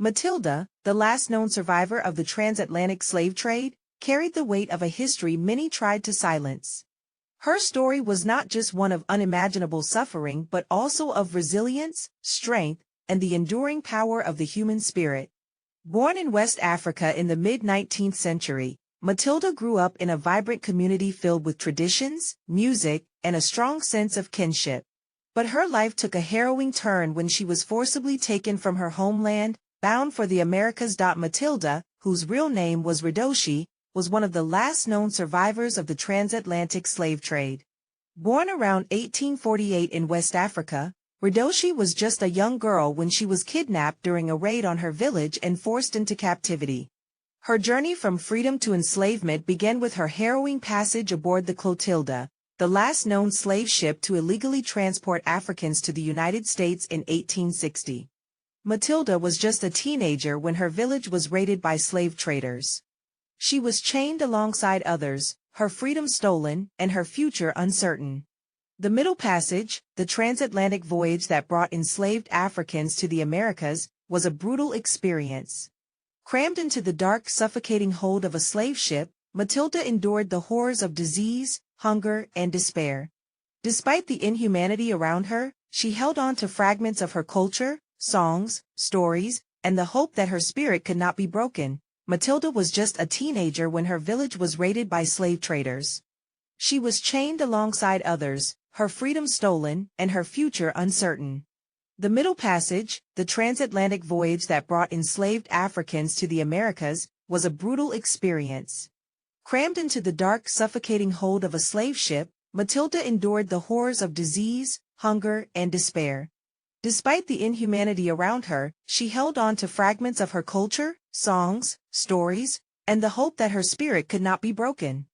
Matilda, the last known survivor of the transatlantic slave trade, carried the weight of a history many tried to silence. Her story was not just one of unimaginable suffering but also of resilience, strength, and the enduring power of the human spirit. Born in West Africa in the mid-19th century, Matilda grew up in a vibrant community filled with traditions, music, and a strong sense of kinship. But her life took a harrowing turn when she was forcibly taken from her homeland, bound for the Americas. Matilda, whose real name was Ridoshi, was one of the last known survivors of the transatlantic slave trade. Born around 1848 in West Africa, Ridoshi was just a young girl when she was kidnapped during a raid on her village and forced into captivity. Her journey from freedom to enslavement began with her harrowing passage aboard the Clotilda, the last known slave ship to illegally transport Africans to the United States in 1860. Matilda was just a teenager when her village was raided by slave traders. She was chained alongside others, her freedom stolen, and her future uncertain. The Middle Passage, the transatlantic voyage that brought enslaved Africans to the Americas, was a brutal experience. Crammed into the dark, suffocating hold of a slave ship, Matilda endured the horrors of disease, hunger, and despair. Despite the inhumanity around her, she held on to fragments of her culture, songs, stories, and the hope that her spirit could not be broken. Matilda was just a teenager when her village was raided by slave traders. She was chained alongside others, her freedom stolen, and her future uncertain. The Middle Passage, the transatlantic voyage that brought enslaved Africans to the Americas, was a brutal experience. Crammed into the dark, suffocating hold of a slave ship, Matilda endured the horrors of disease, hunger, and despair. Despite the inhumanity around her, she held on to fragments of her culture, songs, stories, and the hope that her spirit could not be broken.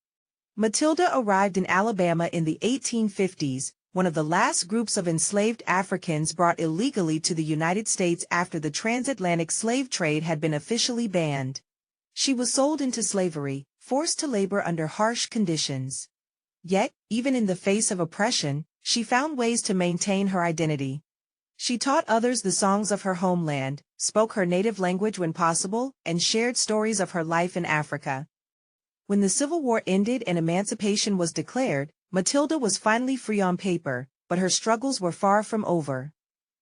Matilda arrived in Alabama in the 1850s, one of the last groups of enslaved Africans brought illegally to the United States after the transatlantic slave trade had been officially banned. She was sold into slavery, forced to labor under harsh conditions. Yet, even in the face of oppression, she found ways to maintain her identity. She taught others the songs of her homeland, spoke her native language when possible, and shared stories of her life in Africa. When the Civil War ended and emancipation was declared, Matilda was finally free on paper, but her struggles were far from over.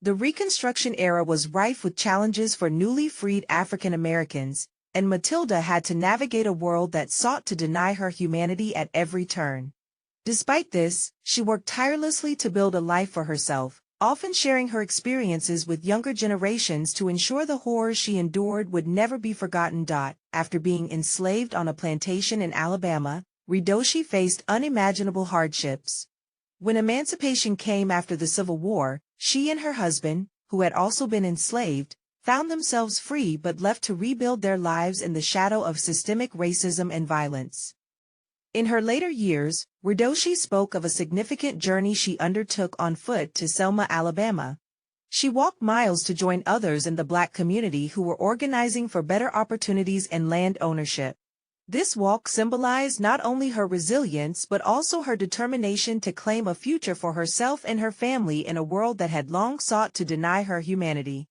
The Reconstruction era was rife with challenges for newly freed African Americans, and Matilda had to navigate a world that sought to deny her humanity at every turn. Despite this, she worked tirelessly to build a life for herself, often sharing her experiences with younger generations to ensure the horrors she endured would never be forgotten. After being enslaved on a plantation in Alabama, Ridoshi faced unimaginable hardships. When emancipation came after the Civil War, she and her husband, who had also been enslaved, found themselves free but left to rebuild their lives in the shadow of systemic racism and violence. In her later years, Ridoshi spoke of a significant journey she undertook on foot to Selma, Alabama. She walked miles to join others in the Black community who were organizing for better opportunities and land ownership. This walk symbolized not only her resilience but also her determination to claim a future for herself and her family in a world that had long sought to deny her humanity.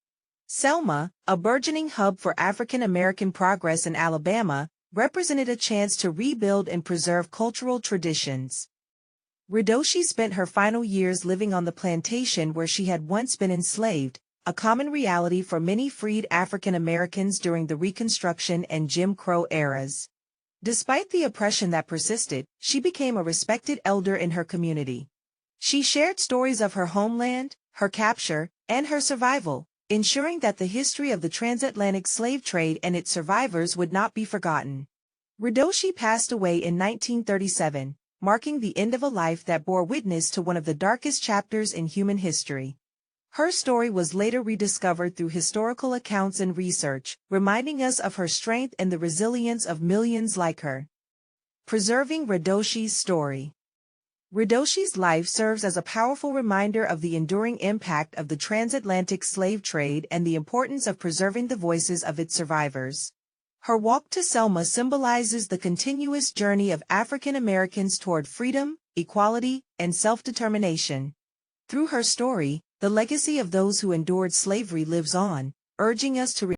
Selma, a burgeoning hub for African American progress in Alabama, represented a chance to rebuild and preserve cultural traditions. Ridoshi spent her final years living on the plantation where she had once been enslaved, a common reality for many freed African Americans during the Reconstruction and Jim Crow eras. Despite the oppression that persisted, she became a respected elder in her community. She shared stories of her homeland, her capture, and her survival, ensuring that the history of the transatlantic slave trade and its survivors would not be forgotten. Ridoshi passed away in 1937, marking the end of a life that bore witness to one of the darkest chapters in human history. Her story was later rediscovered through historical accounts and research, reminding us of her strength and the resilience of millions like her. Preserving Ridoshi's story. Ridoshi's life serves as a powerful reminder of the enduring impact of the transatlantic slave trade and the importance of preserving the voices of its survivors. Her walk to Selma symbolizes the continuous journey of African Americans toward freedom, equality, and self-determination. Through her story, the legacy of those who endured slavery lives on, urging us to